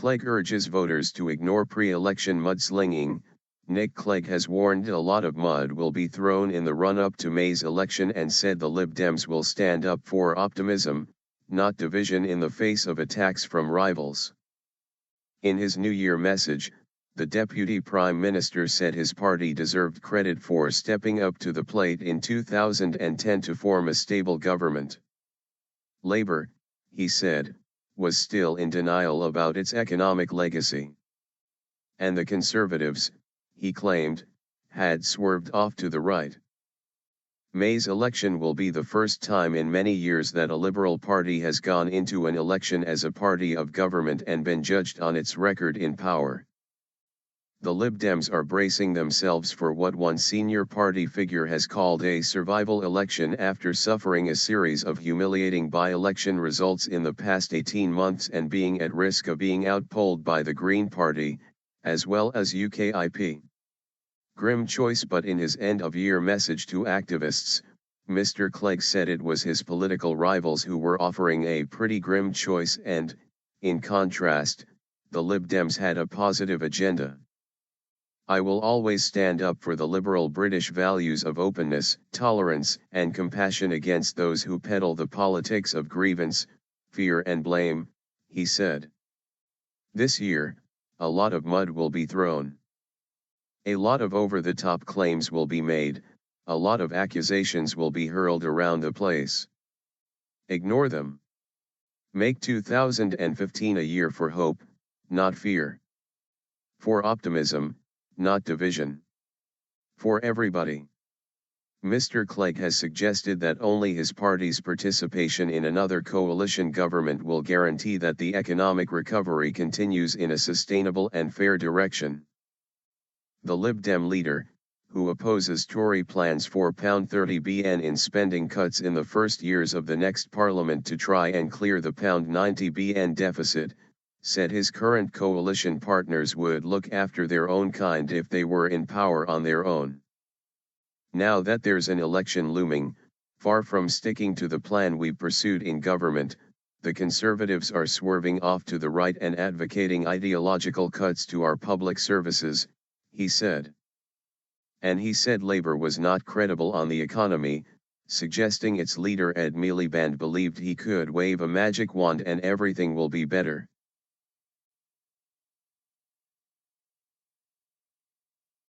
Clegg urges voters to ignore pre-election mudslinging. Clegg has warned a lot of mud will be thrown in the run-up to May's election and said the Lib Dems will stand up for optimism, not division in the face of attacks from rivals. In his New Year message, the Deputy Prime Minister said his party deserved credit for stepping up to the plate in 2010 to form a stable government. Labour, he said, was still in denial about its economic legacy. And the Conservatives, he claimed, had swerved off to the right. May's election will be the first time in many years that a Liberal Party has gone into an election as a party of government and been judged on its record in power. The Lib Dems are bracing themselves for what one senior party figure has called a survival election after suffering a series of humiliating by-election results in the past 18 months and being at risk of being outpolled by the Green Party, as well as UKIP. Grim choice, but in his end-of-year message to activists, Mr. Clegg said it was his political rivals who were offering a pretty grim choice and, in contrast, the Lib Dems had a positive agenda. I will always stand up for the liberal British values of openness, tolerance, and compassion against those who peddle the politics of grievance, fear and blame, he said. This year, a lot of mud will be thrown. A lot of over-the-top claims will be made, a lot of accusations will be hurled around the place. Ignore them. Make 2015 a year for hope, not fear. For optimism, not division. For everybody. Mr. Clegg has suggested that only his party's participation in another coalition government will guarantee that the economic recovery continues in a sustainable and fair direction. The Lib Dem leader, who opposes Tory plans for £30 billion in spending cuts in the first years of the next parliament to try and clear the £90 billion deficit, said his current coalition partners would look after their own kind if they were in power on their own. Now that there's an election looming, far from sticking to the plan we pursued in government, the Conservatives are swerving off to the right and advocating ideological cuts to our public services, he said. And he said Labour was not credible on the economy, suggesting its leader Ed Miliband believed he could wave a magic wand and everything will be better.